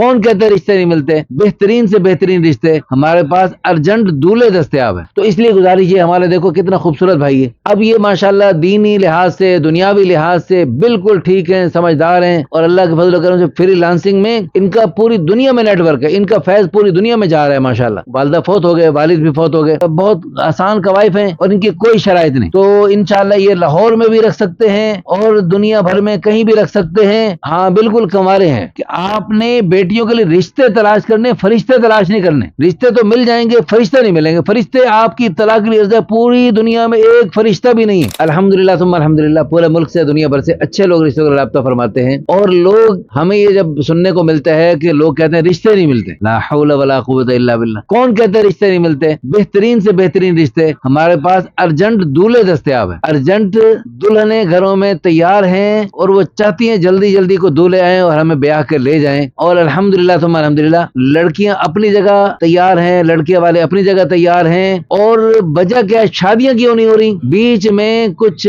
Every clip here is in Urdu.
کون کہتے ہیں رشتے نہیں ملتے؟ بہترین سے بہترین رشتے ہمارے پاس ارجنٹ دولہے دستیاب ہے۔ تو اس لیے گزارش ہے ہمارے، دیکھو کتنا خوبصورت بھائی ہے، اب یہ ماشاءاللہ دینی لحاظ سے دنیاوی لحاظ سے بالکل ٹھیک ہیں، سمجھدار ہیں، اور اللہ کے فضل و کرم سے فری لانسنگ میں ان کا پوری دنیا میں نیٹ ورک ہے، ان کا فیض پوری دنیا میں جا رہا ہے ماشاءاللہ۔ والدہ فوت ہو گئے، والد بھی فوت ہو گئے، بہت آسان کوائف ہیں اور ان کی کوئی شرائط نہیں، تو انشاءاللہ یہ لاہور میں بھی رکھ سکتے ہیں اور دنیا بھر میں کہیں بھی رکھ سکتے ہیں۔ ہاں بالکل کنوارے ہیں کہ آپ نے بیٹیوں کے لیے رشتے تلاش کرنے، فرشتے تلاش نہیں کرنے، رشتے تو مل جائیں گے، فرشتے نہیں ملیں گے، فرشتے آپ کی اطلاع کے لیے پوری دنیا میں ایک فرشتہ بھی نہیں ہے۔ الحمدللہ ثم الحمدللہ، پورے ملک سے دنیا بھر سے اچھے لوگ رشتوں کا رابطہ فرماتے ہیں، اور لوگ ہمیں یہ جب سننے کو ملتا ہے کہ لوگ کہتے ہیں رشتے نہیں ملتے، لا حول ولا قوت الا باللہ، کون کہتے ہیں رشتے نہیں ملتے؟ بہترین سے بہترین رشتے ہمارے پاس ارجنٹ دولہے دستیاب ہیں، ارجنٹ دلہنیں گھروں میں تیار ہیں اور وہ چاہتی ہیں جلدی جلدی کو دولہے آئیں اور ہمیں بیاہ کر لے جائیں، اور الحمدللہ ثم الحمدللہ لڑکیاں اپنی جگہ تیار ہیں، لڑکیاں والے اپنی جگہ تیار ہیں، اور وجہ کیا ہے؟ شادیاں کیوں نہیں ہو رہی؟ بیچ میں کچھ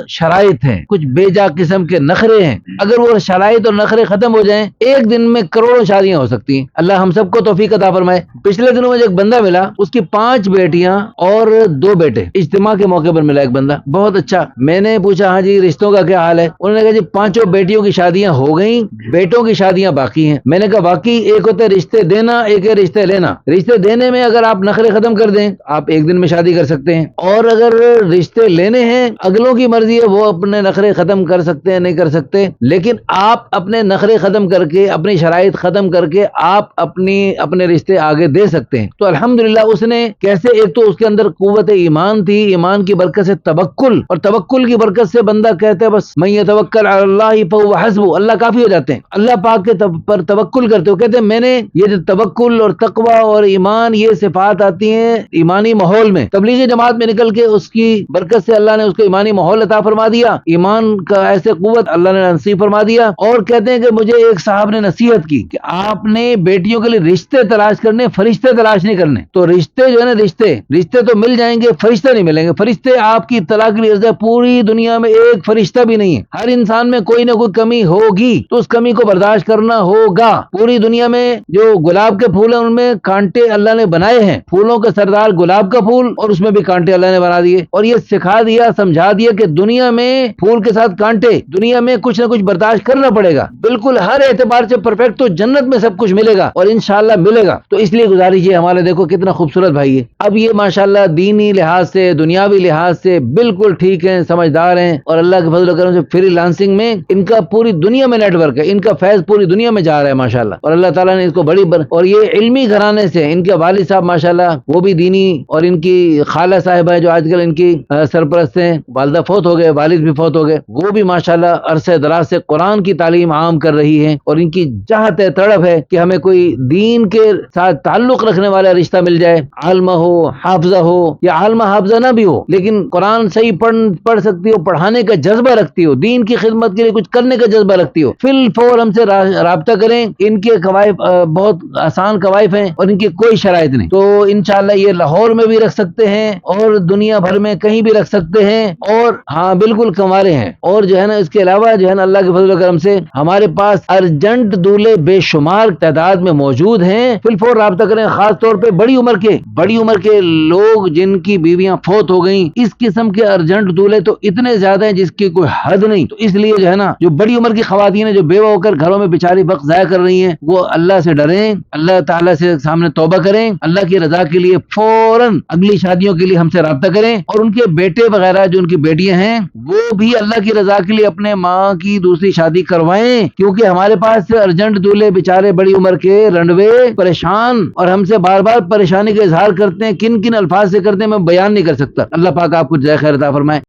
شرائط ہیں، کچھ بے جا قسم کے نخرے ہیں، اگر وہ شرائط اور نخرے ختم ہو جائیں ایک دن میں کروڑوں شادیاں ہو سکتی ہیں۔ اللہ ہم سب کو توفیق عطا فرمائے۔ پچھلے دنوں مجھے ایک بندہ ملا، اس کی 5 بیٹیاں اور 2 بیٹے، اجتماع کے موقع پر ملا ایک بندہ، بہت اچھا۔ میں نے پوچھا ہاں جی رشتوں کا کیا حال ہے؟ انہوں نے کہا جی 5 بیٹیوں کی شادیاں ہو گئیں، بیٹوں کی شادیاں باقی ہیں۔ میں نے کہا واقعی ایک ہوتا ہے رشتے دینا، ایک ہے رشتے لینا۔ رشتے دینے میں اگر آپ نخرے ختم کر دیں آپ ایک دن میں شادی کر سکتے ہیں، اور اگر رشتے لینے ہیں اگلوں کی مرضی ہے، وہ اپنے نخرے ختم کر سکتے ہیں، نہیں کر سکتے، لیکن آپ اپنے نخرے ختم کر کے، اپنی شرائط ختم کر کے آپ اپنے رشتے آگے دے سکتے ہیں۔ تو الحمدللہ اس نے کیسے، ایک تو اس کے اندر قوت ایمان تھی، ایمان کی برکت سے توکل، اور توکل کی برکت سے بندہ کہتا ہے بس من یتوکل علی اللہ فہو حسبہ، اللہ کافی ہو جاتے ہیں، اللہ پاک کے پر توکل کرتے ہو، کہتے ہیں میں نے یہ جو توکل اور تقوی اور ایمان، یہ صفات آتی ہیں ایمانی ماحول میں، تبلیغی جماعت میں نکل کے اس کی برکت سے اللہ نے اس کو ایمانی ماحول عطا فرما دیا، ایمان کا ایسے قوت اللہ نے نصیب فرما دیا۔ اور کہتے ہیں کہ مجھے ایک صاحب نے نصیحت کی کہ آپ نے بیٹیوں کے لیے رشتے تلاش کرنے، فرشتے تلاش نہیں کرنے، تو رشتے جو ہے نا، رشتے تو مل جائیں گے، فرشتے نہیں ملیں گے، فرشتے آپ کی اطلاع کے لیے پوری دنیا میں ایک فرشتہ بھی نہیں ہے، ہر انسان میں کوئی نہ کوئی کمی ہوگی، تو اس کمی کو برداشت کرنا ہوگا۔ پوری دنیا میں جو گلاب کے پھول ہیں ان میں کانٹے اللہ نے بنائے ہیں، پھولوں کا سردار گلاب کا پھول، اور اس میں بھی کانٹے اللہ نے بنا دیے، اور یہ سکھا دیا، سمجھا دیا کہ دنیا میں پھول کے ساتھ کانٹے، دنیا میں کچھ نہ کچھ برداشت کرنا پڑے گا، بالکل ہر اعتبار سے پرفیکٹ، تو جنت میں سب کچھ ملے گا اور انشاءاللہ ملے گا۔ تو اس لیے گزارش ہے ہمارے، دیکھو کتنا خوبصورت بھائی ہے، اب یہ ماشاءاللہ دینی لحاظ سے دنیاوی لحاظ سے بالکل ٹھیک ہیں، سمجھدار ہیں، اور اللہ کے فضل و کرم سے فری لانسنگ میں ان کا پوری دنیا میں نیٹ ورک ہے، ان کا فیض پوری دنیا میں جا رہا ہے ماشاءاللہ، اور اللہ تعالیٰ نے اس کو اور یہ علمی گھرانے سے، ان کے والد صاحب ماشاءاللہ وہ بھی دینی، اور ان کی خالہ صاحبہ جو آج کل ان کی سرپرست ہیں، والدہ فوت ہو گئے، والد بھی فوت ہو گئے، وہ بھی ماشاءاللہ عرصہ دراز سے قرآن کی تعلیم عام کر رہی ہیں، اور ان کی چاہت ہے، تڑپ ہے کہ ہمیں کوئی دین کے ساتھ تعلق رکھنے والا رشتہ مل جائے، عالمہ ہو، حافظہ ہو، یا عالمہ حافظہ نہ بھی ہو لیکن قرآن صحیح پڑھ سکتی ہو، پڑھانے کا جذبہ رکھتی ہو، دین کی خدمت کے لیے کچھ کرنے کا جذبہ رکھتی ہو، فی الفور ہم سے رابطہ کریں، ان کے قوائف بہت آسان قوائف ہیں اور ان کی کوئی شرائط نہیں، تو انشاءاللہ یہ لاہور میں بھی رکھ سکتے ہیں اور دنیا بھر میں کہیں بھی رکھ سکتے ہیں، اور ہاں بالکل کنوارے ہیں، اور جو ہے نا اس کے علاوہ جو ہے نا اللہ کے فضل و کرم سے ہمارے پاس ارجنٹ دولہے بے شمار تعداد میں موجود ہیں، فی الفور رابطہ کریں، خاص طور پہ بڑی عمر کے لوگ جن کی بیویاں فوت ہو گئیں، اس قسم کے ارجنٹ دولہے تو اتنے زیادہ ہیں جس کی کوئی حد نہیں، تو اس لیے جو ہے نا جو بڑی عمر کی خواتین ہیں جو بیوہ ہو کر گھروں میں بیچاری وقت ضائع کر رہی ہیں، وہ اللہ سے ڈریں، اللہ تعالیٰ سے سامنے توبہ کریں، اللہ کی رضا کے لیے فوراً اگلی شادیوں کے لیے ہم سے رابطہ کریں، اور ان کے بیٹے وغیرہ جو ان کی بیٹیاں ہیں وہ بھی اللہ کی رضا کے لیے اپنے ماں کی دوسری شادی کروائیں، کیونکہ ہمارے پاس ارجنٹ دولہے بیچارے بڑی عمر کے رنڈوے پریشان اور ہم سے بار بار پریشانی کا اظہار کرتے ہیں، کن کن الفاظ سے کرتے ہیں میں بیان نہیں کر سکتا، اللہ پاک آپ کو جزائے خیر عطا فرمائے۔